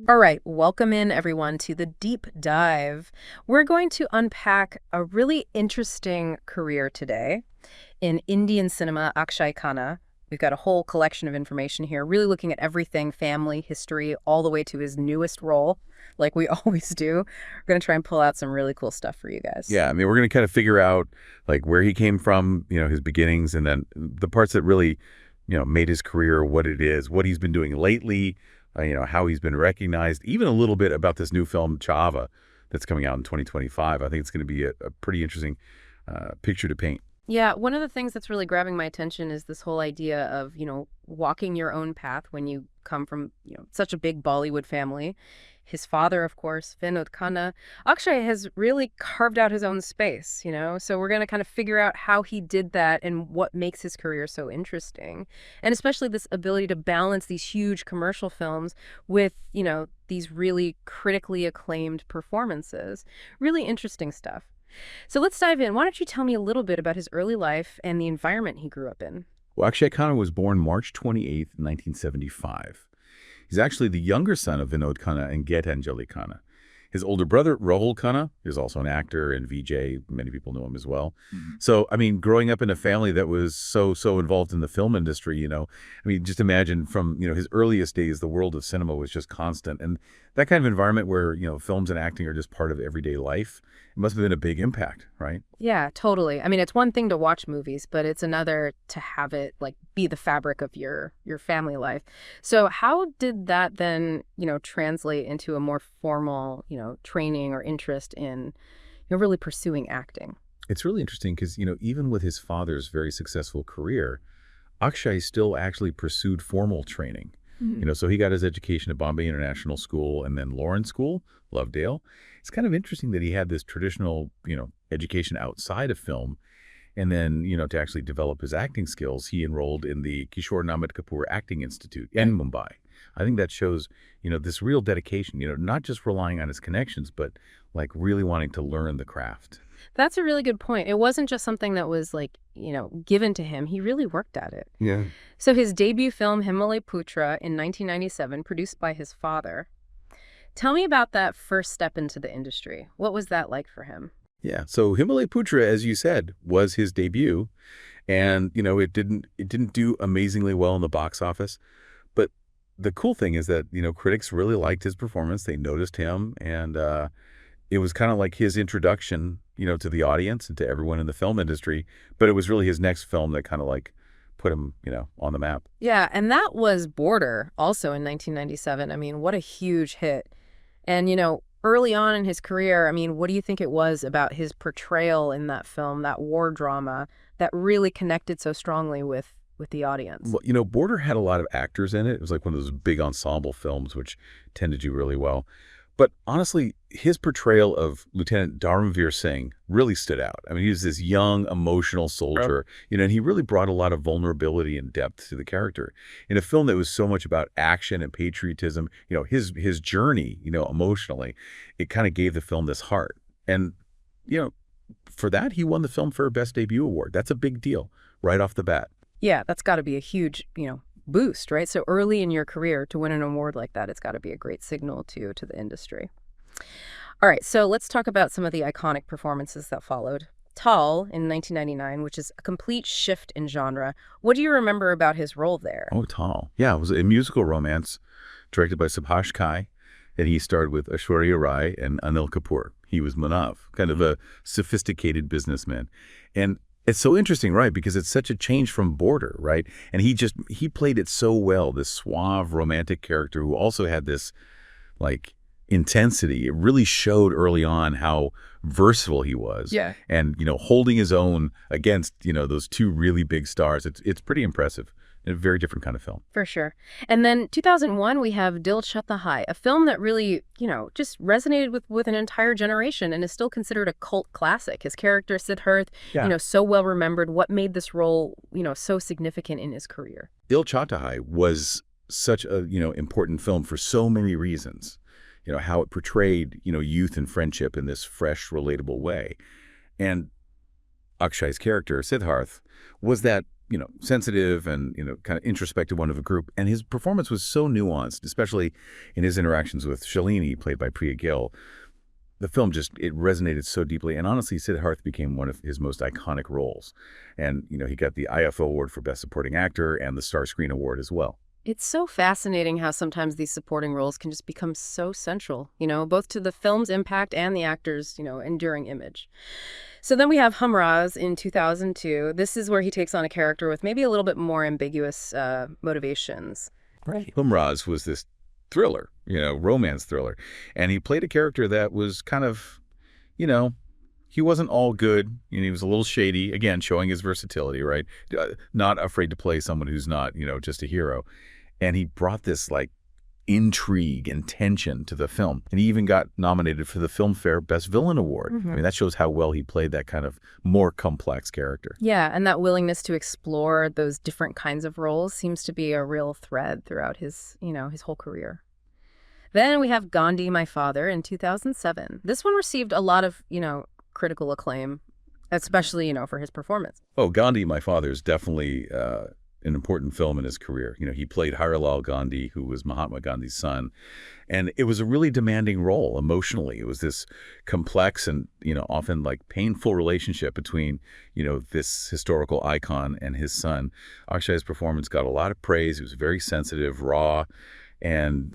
All right, welcome in everyone to the deep dive. We're going to unpack a really interesting career today in Indian cinema, Akshaye Khanna. We've got a whole collection of information here, really looking at everything family, history, all the way to his newest role, like we always do. We're going to try and pull out some really cool stuff for you guys. Yeah, I mean, we're going to kind of figure out like where he came from, his beginnings, and then the parts that really, made his career what it is, what he's been doing lately, how he's been recognized, even a little bit about this new film, Chava, that's coming out in 2025. I think it's going to be a pretty interesting picture to paint. Yeah, one of the things that's really grabbing my attention is this whole idea of, walking your own path when you come from, such a big Bollywood family. His father, of course, Vinod Khanna. Akshay has really carved out his own space, So we're going to kind of figure out how he did that and what makes his career so interesting. And especially this ability to balance these huge commercial films with, these really critically acclaimed performances. Really interesting stuff. So let's dive in. Why don't you tell me a little bit about his early life and the environment he grew up in? Well, Akshay Khanna was born March 28th, 1975. He's actually the younger son of Vinod Khanna and Geetanjali Khanna. His older brother, Rahul Khanna, is also an actor and VJ. Many people know him as well. So, I mean, growing up in a family that was so involved in the film industry, just imagine from, his earliest days, the world of cinema was just constant. And that kind of environment where, films and acting are just part of everyday life, it must have been a big impact, right? Yeah, totally. I mean, it's one thing to watch movies, but it's another to have it be the fabric of your family life. So how did that then, translate into a more formal, training or interest in, really pursuing acting? It's really interesting because, even with his father's very successful career, Akshay still actually pursued formal training. So he got his education at Bombay International School and then Lawrence School, Lovedale. It's kind of interesting that he had this traditional, education outside of film. And then, to actually develop his acting skills, he enrolled in the Kishore Namit Kapoor Acting Institute in Mumbai. I think that shows, this real dedication, not just relying on his connections, but really wanting to learn the craft. That's a really good point. It wasn't just something that was given to him. He really worked at it. Yeah. So his debut film, Himalaye Putra, in 1997, produced by his father. Tell me about that first step into the industry. What was that like for him? Yeah. So Himalaye Putra, as you said, was his debut. And, it didn't do amazingly well in the box office. But the cool thing is that, critics really liked his performance. They noticed him. And it was kind of like his introduction, to the audience and to everyone in the film industry. But it was really his next film that kind of put him, on the map. Yeah. And that was Border, also in 1997. I mean, what a huge hit. And, early on in his career, what do you think it was about his portrayal in that film, that war drama, that really connected so strongly with the audience? Well, Border had a lot of actors in it. It was like one of those big ensemble films, which tend to do really well. But honestly, his portrayal of Lieutenant Dharamveer Singh really stood out. He was this young, emotional soldier, and he really brought a lot of vulnerability and depth to the character. In a film that was so much about action and patriotism, his journey, emotionally, it kind of gave the film this heart. And, for that, he won the Filmfare Best Debut Award. That's a big deal right off the bat. Yeah, that's got to be a huge, boost, right? So early in your career to win an award like that, it's got to be a great signal to the industry. All right, so let's talk about some of the iconic performances that followed. Tal in 1999, which is a complete shift in genre. What do you remember about his role there? Oh, Tal. Yeah, it was a musical romance directed by Subhash Ghai, and he starred with Aishwarya Rai and Anil Kapoor. He was Manav, kind of a sophisticated businessman. And it's so interesting, right? Because it's such a change from Border, right? And he played it so well, this suave, romantic character who also had this, intensity. It really showed early on how versatile he was. Yeah. And, holding his own against, those two really big stars. It's pretty impressive. A very different kind of film. For sure. And then 2001, we have Dil Chahta Hai, a film that really, just resonated with an entire generation and is still considered a cult classic. His character, Siddharth, so well remembered. What made this role, so significant in his career? Dil Chahta Hai was such a, important film for so many reasons. How it portrayed, youth and friendship in this fresh, relatable way. And Akshay's character, Siddharth, was that sensitive and, kind of introspective one of a group. And his performance was so nuanced, especially in his interactions with Shalini, played by Priya Gill. The film it resonated so deeply. And honestly, Siddharth became one of his most iconic roles. And, he got the IFO Award for Best Supporting Actor and the Star Screen Award as well. It's so fascinating how sometimes these supporting roles can just become so central, both to the film's impact and the actor's, enduring image. So then we have Humraz in 2002. This is where he takes on a character with maybe a little bit more ambiguous motivations. Right. Humraz was this thriller, romance thriller. And he played a character that was kind of, he wasn't all good. He was a little shady, again, showing his versatility, right? Not afraid to play someone who's not, just a hero. And he brought this intrigue and tension to the film. And he even got nominated for the Filmfare Best Villain Award. I mean, that shows how well he played that kind of more complex character. Yeah, and that willingness to explore those different kinds of roles seems to be a real thread throughout his, his whole career. Then we have Gandhi, My Father in 2007. This one received a lot of, critical acclaim, especially, for his performance. Oh, Gandhi, My Father is definitely an important film in his career. He played Harilal Gandhi, who was Mahatma Gandhi's son. And it was a really demanding role emotionally. It was this complex and, often painful relationship between, this historical icon and his son. Akshaye's performance got a lot of praise. It was very sensitive, raw, and,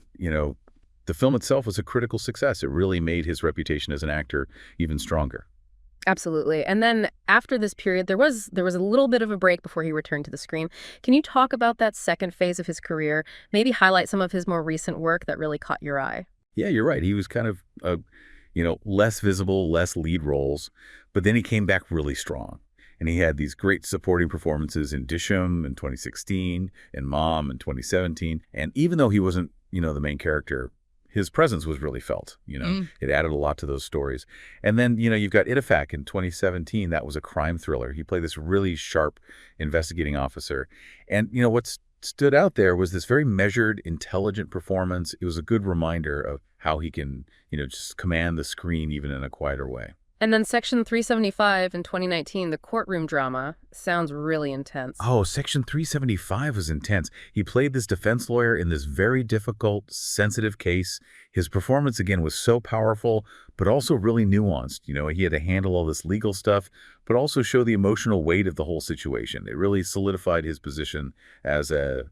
the film itself was a critical success. It really made his reputation as an actor even stronger. Absolutely. And then after this period, there was a little bit of a break before he returned to the screen. Can you talk about that second phase of his career? Maybe highlight some of his more recent work that really caught your eye. Yeah, you're right. He was kind of, less visible, less lead roles, but then he came back really strong. And he had these great supporting performances in Disham in 2016 and Mom in 2017. And even though he wasn't, the main character, his presence was really felt. It added a lot to those stories. And then, you've got Ittifaq in 2017. That was a crime thriller. He played this really sharp investigating officer. And, what stood out there was this very measured, intelligent performance. It was a good reminder of how he can, just command the screen even in a quieter way. And then Section 375 in 2019, the courtroom drama, sounds really intense. Oh, Section 375 was intense. He played this defense lawyer in this very difficult, sensitive case. His performance, again, was so powerful, but also really nuanced. He had to handle all this legal stuff, but also show the emotional weight of the whole situation. It really solidified his position as a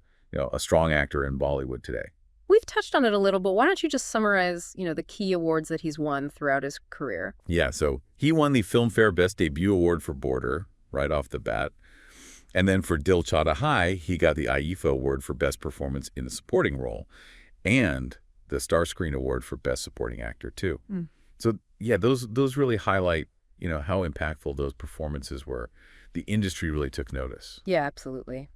strong actor in Bollywood today. We've touched on it a little, but why don't you just summarize, the key awards that he's won throughout his career? Yeah, so he won the Filmfare Best Debut Award for Border right off the bat. And then for Dil Chahta Hai, he got the IFO Award for Best Performance in a Supporting Role and the Star Screen Award for Best Supporting Actor, too. So, yeah, those really highlight, how impactful those performances were. The industry really took notice. Yeah, absolutely.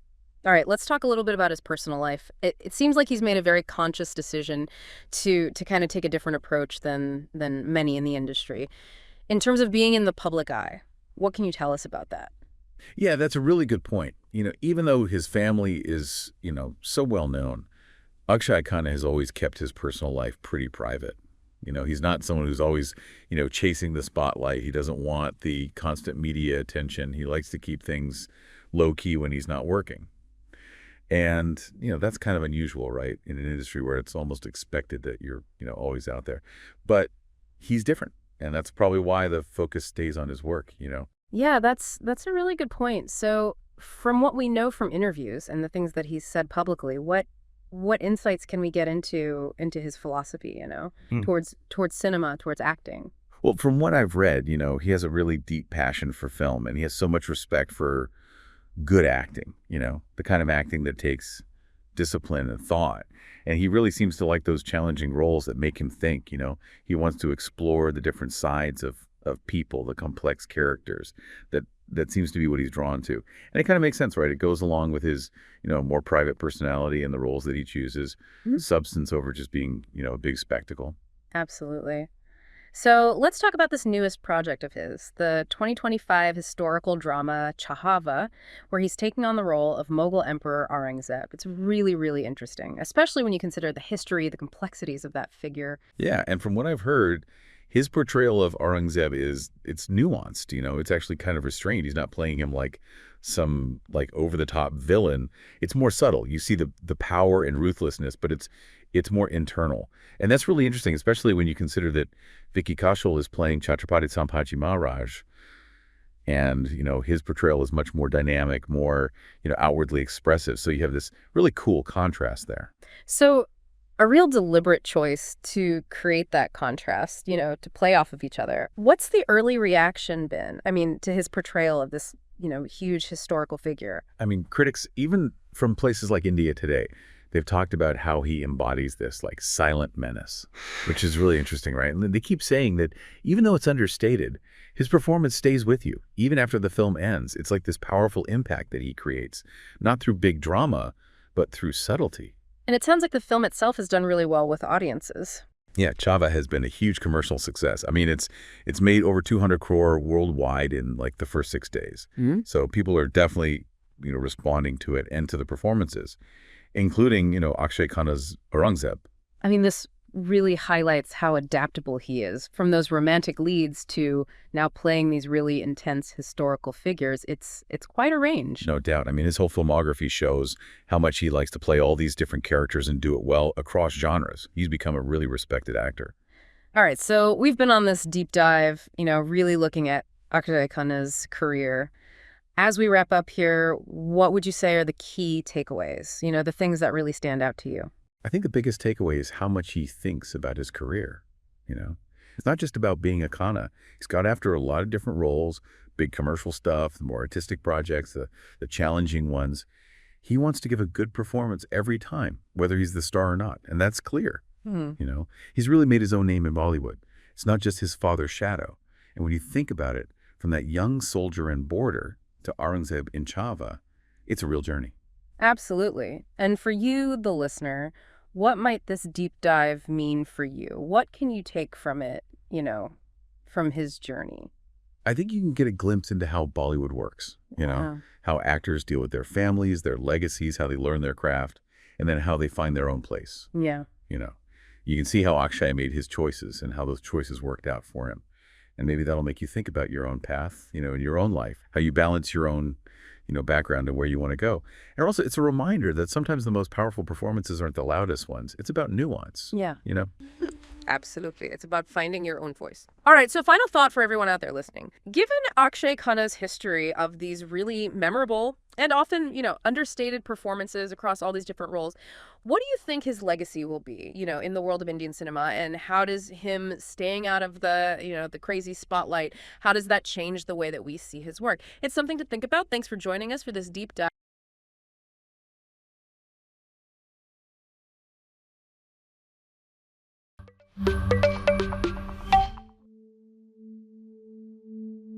All right, let's talk a little bit about his personal life. It seems like he's made a very conscious decision to kind of take a different approach than many in the industry. In terms of being in the public eye, what can you tell us about that? Yeah, that's a really good point. Even though his family is, so well known, Akshaye Khanna has always kept his personal life pretty private. He's not someone who's always, chasing the spotlight. He doesn't want the constant media attention. He likes to keep things low-key when he's not working. And, that's kind of unusual, right, in an industry where it's almost expected that you're, always out there. But he's different, and that's probably why the focus stays on his work, Yeah, that's a really good point. So from what we know from interviews and the things that he's said publicly, what insights can we get into his philosophy, towards cinema, towards acting? Well, from what I've read, he has a really deep passion for film, and he has so much respect for good acting, the kind of acting that takes discipline and thought. And he really seems to like those challenging roles that make him think, he wants to explore the different sides of people, the complex characters. That seems to be what he's drawn to. And it kind of makes sense, right? It goes along with his, more private personality and the roles that he chooses, substance over just being, a big spectacle. Absolutely. So let's talk about this newest project of his, the 2025 historical drama Chahava, where he's taking on the role of Mughal Emperor Aurangzeb. It's really, really interesting, especially when you consider the history, the complexities of that figure. Yeah, and from what I've heard, His portrayal of Aurangzeb it's nuanced, it's actually kind of restrained. He's not playing him like some like over-the-top villain. It's more subtle. You see the power and ruthlessness, but it's more internal. And that's really interesting, especially when you consider that Vicky Kaushal is playing Chhatrapati Sambhaji Maharaj, and his portrayal is much more dynamic, more outwardly expressive. So you have this really cool contrast there. So a real deliberate choice to create that contrast, to play off of each other. What's the early reaction been? I mean, to his portrayal of this, huge historical figure. I mean, critics, even from places like India today, they've talked about how he embodies this like silent menace, which is really interesting, right? And they keep saying that even though it's understated, his performance stays with you even after the film ends. It's like this powerful impact that he creates, not through big drama, but through subtlety. And it sounds like the film itself has done really well with audiences. Yeah, Chava has been a huge commercial success. I mean, it's made over 200 crore worldwide in like the first 6 days. So people are definitely, responding to it and to the performances, including, Akshaye Khanna's Aurangzeb. I mean, this really highlights how adaptable he is. From those romantic leads to now playing these really intense historical figures, it's quite a range. No doubt. I mean, his whole filmography shows how much he likes to play all these different characters and do it well across genres. He's become a really respected actor. All right, so we've been on this deep dive, really looking at Akshaye Khanna's career. As we wrap up here, what would you say are the key takeaways, the things that really stand out to you? I think the biggest takeaway is how much he thinks about his career, It's not just about being a Khanna. He's got after a lot of different roles, big commercial stuff, the more artistic projects, the challenging ones. He wants to give a good performance every time, whether he's the star or not, and that's clear. He's really made his own name in Bollywood. It's not just his father's shadow. And when you think about it, from that young soldier in Border to Aurangzeb in Chava, it's a real journey. Absolutely. And for you, the listener, what might this deep dive mean for you? What can you take from it, from his journey? I think you can get a glimpse into how Bollywood works, how actors deal with their families, their legacies, how they learn their craft, and then how they find their own place. Yeah. You can see how Akshay made his choices and how those choices worked out for him. And maybe that'll make you think about your own path, in your own life, how you balance your own, background and where you want to go. And also, it's a reminder that sometimes the most powerful performances aren't the loudest ones. It's about nuance. Yeah. You know? Absolutely. It's about finding your own voice. All right. So final thought for everyone out there listening. Given Akshaye Khanna's history of these really memorable and often, understated performances across all these different roles, what do you think his legacy will be, in the world of Indian cinema? And how does him staying out of the, the crazy spotlight, how does that change the way that we see his work? It's something to think about. Thanks for joining us for this deep dive.